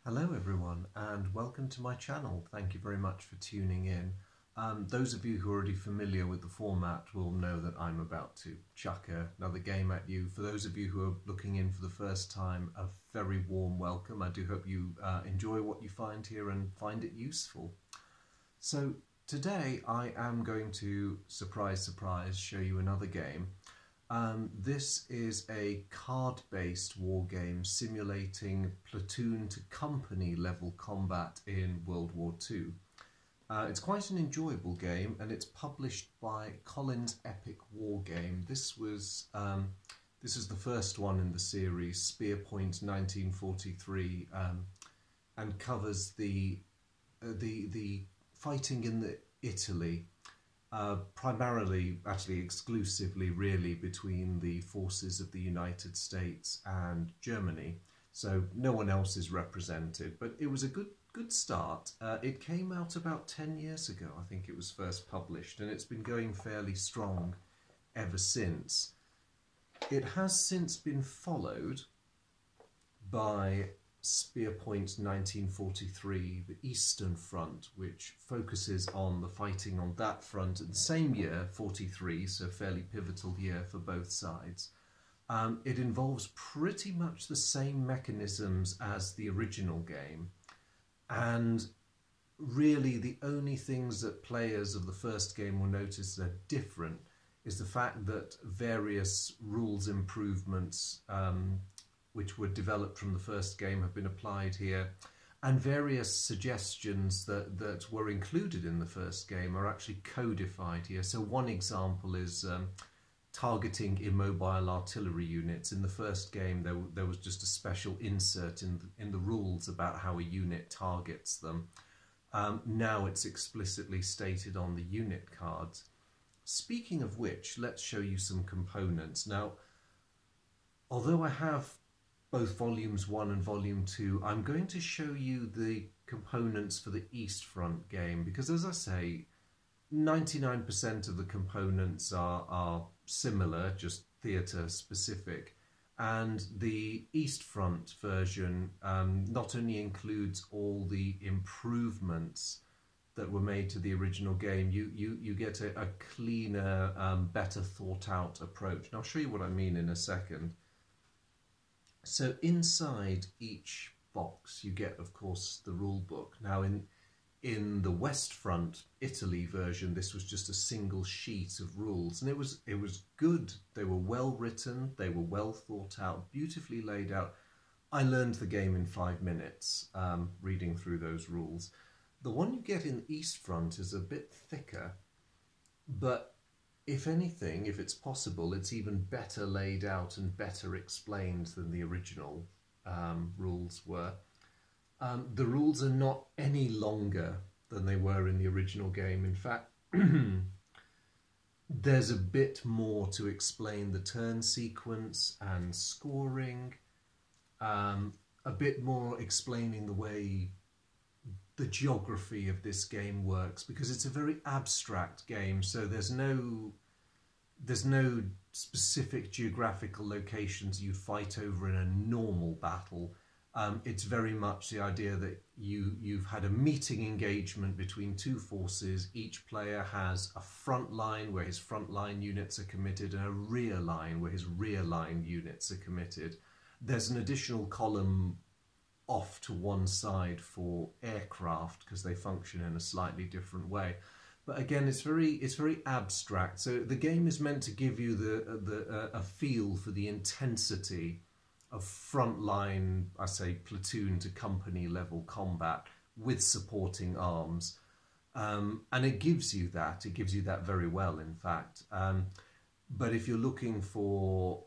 Hello everyone and welcome to my channel. Thank you very much for tuning in. Those of you who are already familiar with the format will know that I'm about to chuck another game at you. For those of you who are looking in for the first time, a very warm welcome. I do hope you enjoy what you find here and find it useful. So today I am going to, surprise surprise, show you another game. This is a card-based war game simulating platoon to company level combat in World War II. It's quite an enjoyable game and it's published by Collins Epic War Game. This is the first one in the series, Spearpoint 1943, and covers the fighting in Italy. Primarily, actually exclusively really, between the forces of the United States and Germany. So no one else is represented, but it was a good start. It came out about 10 years ago, I think it was first published, and it's been going fairly strong ever since. It has since been followed by Spearpoint 1943, the Eastern Front, which focuses on the fighting on that front in the same year, 43, so fairly pivotal year for both sides. It involves pretty much the same mechanisms as the original game, and really the only things that players of the first game will notice that are different is the fact that various rules improvements which were developed from the first game have been applied here, and various suggestions that were included in the first game are actually codified here. So one example is targeting immobile artillery units. In the first game there was just a special insert in the rules about how a unit targets them. Now it's explicitly stated on the unit cards. Speaking of which, let's show you some components. Now, although I have both Volumes 1 and Volume 2, I'm going to show you the components for the East Front game, because as I say, 99% of the components are similar, just theatre specific, and the East Front version not only includes all the improvements that were made to the original game, you get a cleaner, better thought out approach. And I'll show you what I mean in a second. So inside each box you get, of course, the rule book. Now in the West Front Italy version, this was just a single sheet of rules, and it was good. They were well written, they were well thought out, beautifully laid out. I learned the game in 5 minutes reading through those rules. The one you get in the East Front is a bit thicker, but if anything, if it's possible, it's even better laid out and better explained than the original rules were. The rules are not any longer than they were in the original game. In fact, there's a bit more to explain the turn sequence and scoring, a bit more explaining the way the geography of this game works, because it's a very abstract game, so there's no specific geographical locations you fight over in a normal battle. It's very much the idea that you've had a meeting engagement between two forces. Each player has a front line where his front line units are committed and a rear line where his rear line units are committed. There's an additional column off to one side for aircraft because they function in a slightly different way. But again, it's very abstract. So the game is meant to give you a feel for the intensity of frontline, I say, platoon to company level combat with supporting arms, and it gives you that. It gives you that very well, in fact. But if you're looking for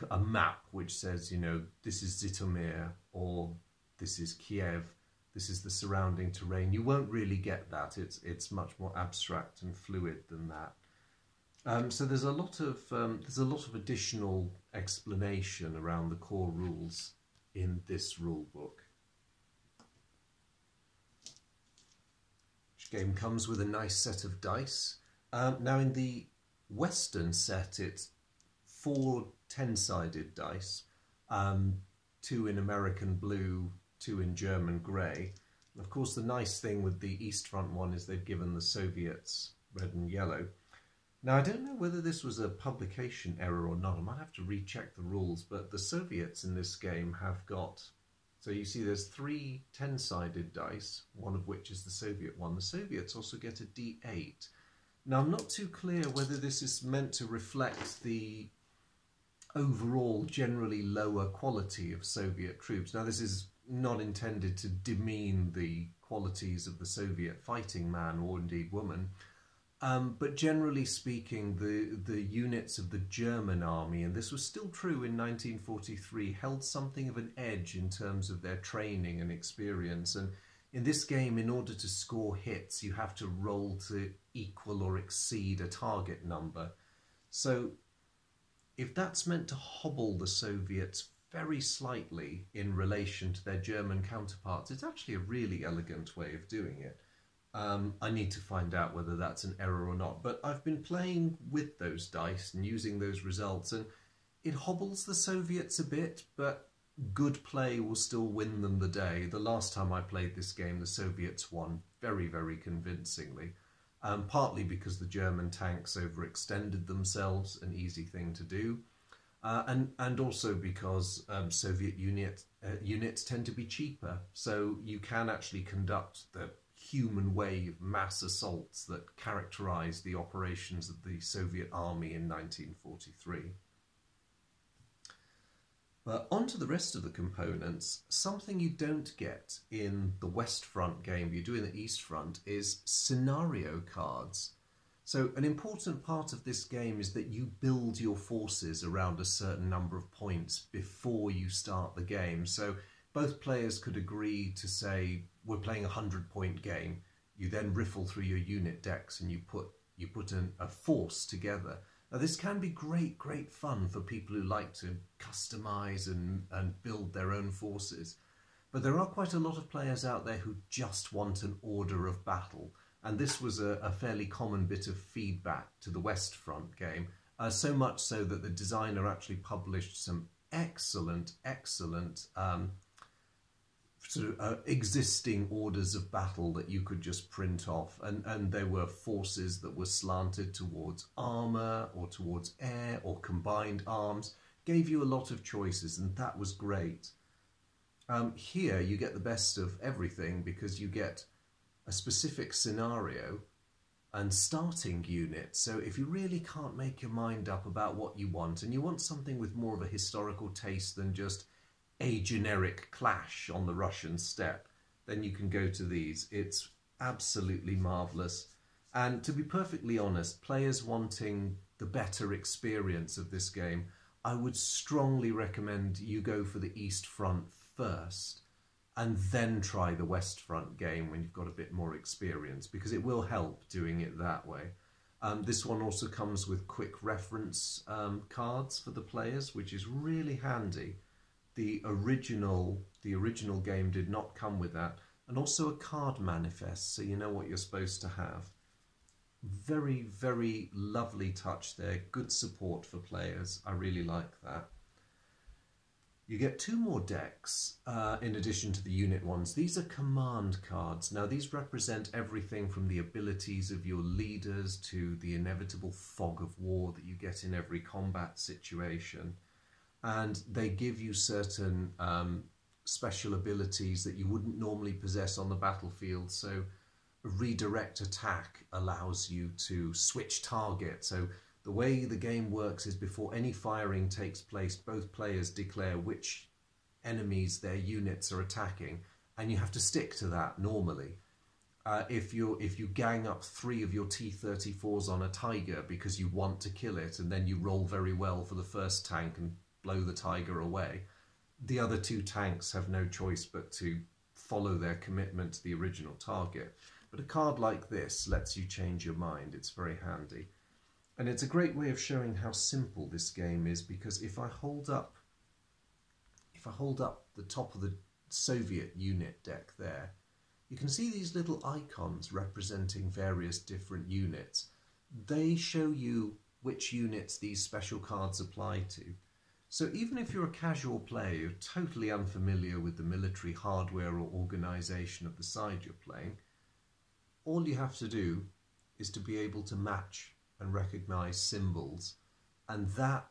a map which says, you know, this is Zhytomyr or this is Kiev, this is the surrounding terrain, you won't really get that. It's much more abstract and fluid than that. So there's a lot of additional explanation around the core rules in this rule book. Each game comes with a nice set of dice. Now in the Western set, it's 4 10-sided dice, 2 in American blue, 2 in German grey. And of course, the nice thing with the East Front one is they've given the Soviets red and yellow. Now, I don't know whether this was a publication error or not. I might have to recheck the rules, but the Soviets in this game have got... So you see there's 3 10-sided dice, one of which is the Soviet one. The Soviets also get a D8. Now, I'm not too clear whether this is meant to reflect the overall generally lower quality of Soviet troops. Now, this is not intended to demean the qualities of the Soviet fighting man or indeed woman, but generally speaking, the units of the German army, and this was still true in 1943, held something of an edge in terms of their training and experience. And in this game, in order to score hits, you have to roll to equal or exceed a target number. So if that's meant to hobble the Soviets very slightly in relation to their German counterparts, it's actually a really elegant way of doing it. I need to find out whether that's an error or not, but I've been playing with those dice and using those results, and it hobbles the Soviets a bit, but good play will still win them the day. The last time I played this game, the Soviets won very, very convincingly, partly because the German tanks overextended themselves, an easy thing to do, and also because Soviet units tend to be cheaper, so you can actually conduct the human wave mass assaults that characterized the operations of the Soviet army in 1943. But on to the rest of the components. Something you don't get in the West Front game you do in the East Front is scenario cards. So an important part of this game is that you build your forces around a certain number of points before you start the game. So both players could agree to say, we're playing a 100-point game. You then riffle through your unit decks and you put a force together. Now, this can be great fun for people who like to customize and build their own forces. But there are quite a lot of players out there who just want an order of battle. And this was a fairly common bit of feedback to the West Front game. So much so that the designer actually published some excellent existing orders of battle that you could just print off, and there were forces that were slanted towards armor or towards air or combined arms. Gave you a lot of choices, and that was great. Here you get the best of everything because you get a specific scenario and starting units. So if you really can't make your mind up about what you want, and you want something with more of a historical taste than just a generic clash on the Russian steppe, then you can go to these. It's absolutely marvellous. And to be perfectly honest, players wanting the better experience of this game, I would strongly recommend you go for the East Front first and then try the West Front game when you've got a bit more experience, because it will help doing it that way. This one also comes with quick reference cards for the players, which is really handy. The original game did not come with that, and also a card manifest, so you know what you're supposed to have. Very, very lovely touch there. Good support for players. I really like that. You get 2 more decks in addition to the unit ones. These are command cards. Now, these represent everything from the abilities of your leaders to the inevitable fog of war that you get in every combat situation. And they give you certain special abilities that you wouldn't normally possess on the battlefield. So a redirect attack allows you to switch target. So the way the game works is before any firing takes place, both players declare which enemies their units are attacking, and you have to stick to that normally. If you gang up 3 of your T-34s on a Tiger because you want to kill it, and then you roll very well for the first tank and blow the Tiger away, the other 2 tanks have no choice but to follow their commitment to the original target. But a card like this lets you change your mind. It's very handy. And it's a great way of showing how simple this game is, because if I hold up the top of the Soviet unit deck there, you can see these little icons representing various different units. They show you which units these special cards apply to. So even if you're a casual player, you're totally unfamiliar with the military hardware or organisation of the side you're playing, all you have to do is to be able to match and recognise symbols, and that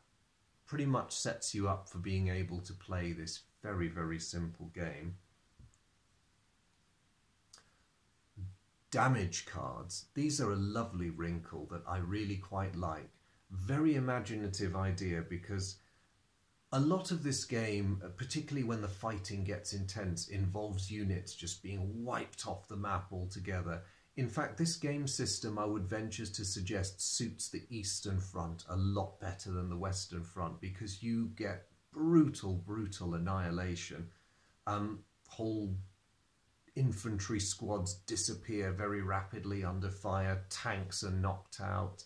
pretty much sets you up for being able to play this very, very simple game. Damage cards. These are a lovely wrinkle that I really quite like. Very imaginative idea, because a lot of this game, particularly when the fighting gets intense, involves units just being wiped off the map altogether. In fact, this game system, I would venture to suggest, suits the Eastern Front a lot better than the Western Front, because you get brutal, brutal annihilation. Whole infantry squads disappear very rapidly under fire, tanks are knocked out,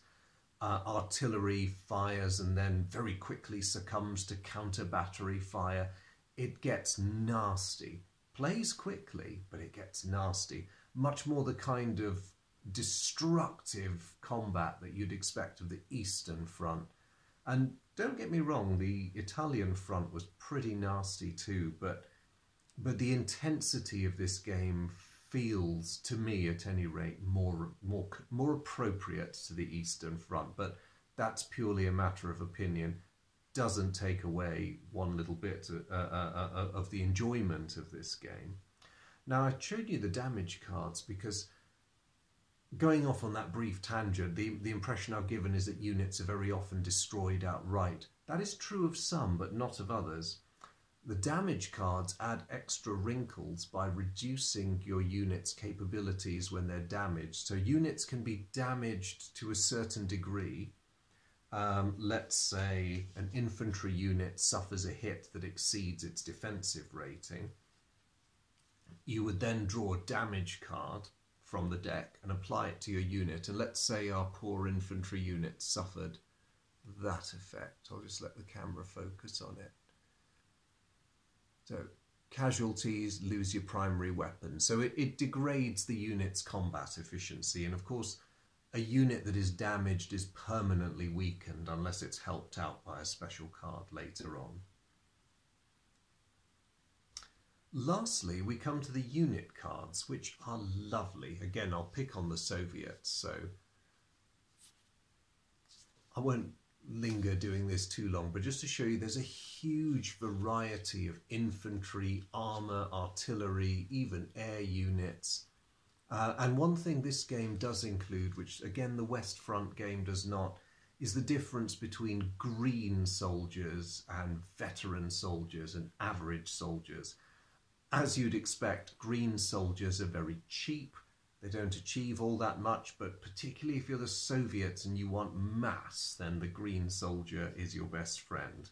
artillery fires and then very quickly succumbs to counter battery fire. It gets nasty. Plays quickly, but it gets nasty. Much more the kind of destructive combat that you'd expect of the Eastern Front. And don't get me wrong, the Italian front was pretty nasty too, but the intensity of this game feels, to me at any rate, more appropriate to the Eastern Front. But that's purely a matter of opinion. Doesn't take away one little bit of the enjoyment of this game. Now, I showed you the damage cards because, going off on that brief tangent, the impression I've given is that units are very often destroyed outright. That is true of some, but not of others. The damage cards add extra wrinkles by reducing your unit's capabilities when they're damaged. So units can be damaged to a certain degree. Let's say an infantry unit suffers a hit that exceeds its defensive rating. You would then draw a damage card from the deck and apply it to your unit. And let's say our poor infantry unit suffered that effect. I'll just let the camera focus on it. So casualties, lose your primary weapon. So it degrades the unit's combat efficiency. And of course, a unit that is damaged is permanently weakened unless it's helped out by a special card later on. Lastly, we come to the unit cards, which are lovely. Again, I'll pick on the Soviets, so I won't linger doing this too long, but just to show you, there's a huge variety of infantry, armour, artillery, even air units. And one thing this game does include, which again the West Front game does not, is the difference between green soldiers and veteran soldiers and average soldiers. As you'd expect, green soldiers are very cheap. They don't achieve all that much, but particularly if you're the Soviets and you want mass, then the green soldier is your best friend.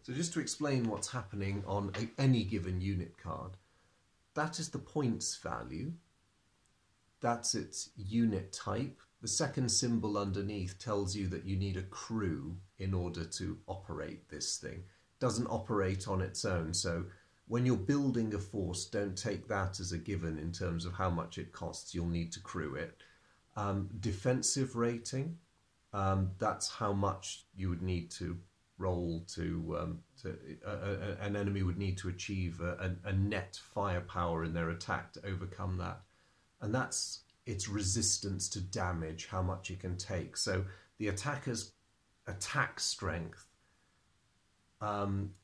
So just to explain what's happening on any given unit card, that is the points value. That's its unit type. The second symbol underneath tells you that you need a crew in order to operate this thing. It doesn't operate on its own, so when you're building a force, don't take that as a given in terms of how much it costs. You'll need to crew it. Defensive rating, that's how much you would need to roll an enemy would need to achieve a net firepower in their attack to overcome that. And that's its resistance to damage, how much it can take. So the attacker's attack strength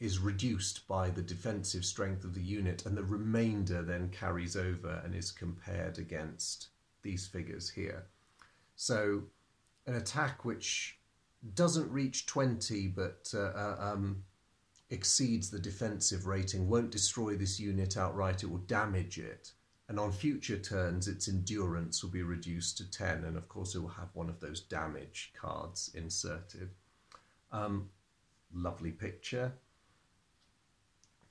is reduced by the defensive strength of the unit, and the remainder then carries over and is compared against these figures here. So an attack which doesn't reach 20 but exceeds the defensive rating won't destroy this unit outright, it will damage it. And on future turns, its endurance will be reduced to 10, and of course it will have one of those damage cards inserted. Lovely picture.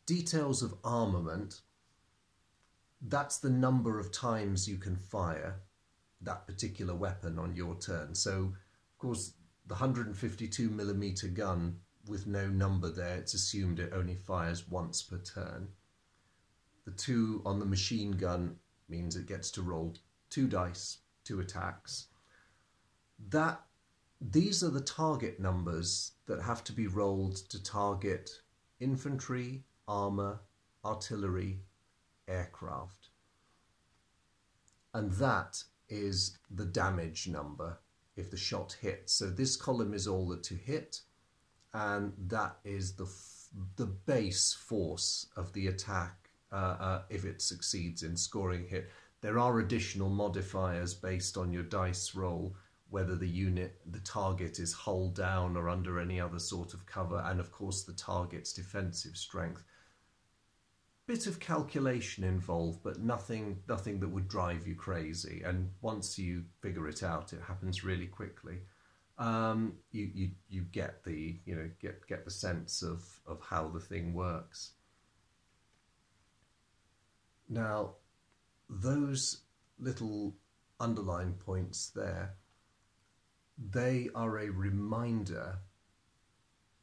Details of armament, that's the number of times you can fire that particular weapon on your turn. So, of course, the 152mm gun with no number there, it's assumed it only fires once per turn. The 2 on the machine gun means it gets to roll 2 dice, 2 attacks. That These are the target numbers that have to be rolled to target infantry, armour, artillery, aircraft. And that is the damage number if the shot hits. So this column is all that to hit, and that is the base force of the attack if it succeeds in scoring hit. There are additional modifiers based on your dice roll, whether the target is hull down or under any other sort of cover, and of course the target's defensive strength. Bit of calculation involved, but nothing that would drive you crazy. And once you figure it out, it happens really quickly. You get the get the sense of how the thing works. Now, those little underline points there, they are a reminder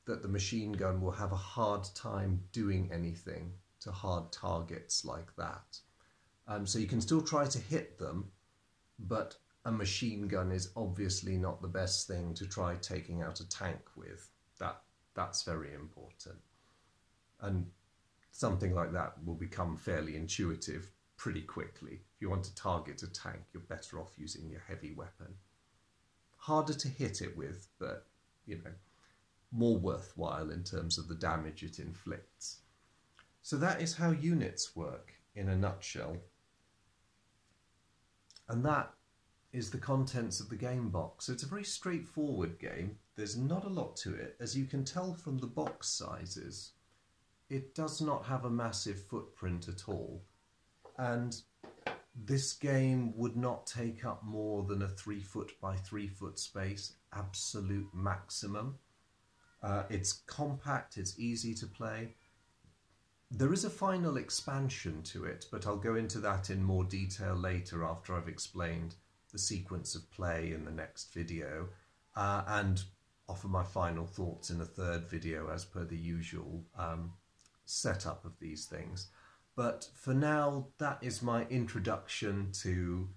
that the machine gun will have a hard time doing anything to hard targets like that. So you can still try to hit them, but a machine gun is obviously not the best thing to try taking out a tank with. That's very important. And something like that will become fairly intuitive pretty quickly. If you want to target a tank, you're better off using your heavy weapon. Harder to hit it with, but more worthwhile in terms of the damage it inflicts. So that is how units work in a nutshell. And that is the contents of the game box. So it's a very straightforward game. There's not a lot to it. As you can tell from the box sizes, it does not have a massive footprint at all. And this game would not take up more than a 3 foot by 3 foot space, absolute maximum. It's compact, it's easy to play. There is a final expansion to it, but I'll go into that in more detail later after I've explained the sequence of play in the next video, and offer my final thoughts in a third video as per the usual setup of these things. But for now, that is my introduction to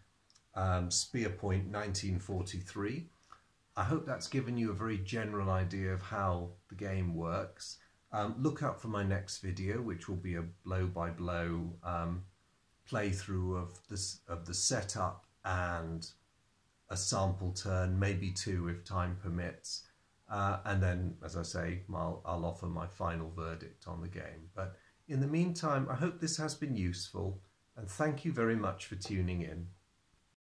Spearpoint 1943. I hope that's given you a very general idea of how the game works. Look out for my next video, which will be a blow-by-blow playthrough of the setup and a sample turn, maybe 2 if time permits. And then, as I say, I'll offer my final verdict on the game. But in the meantime, I hope this has been useful, and thank you very much for tuning in.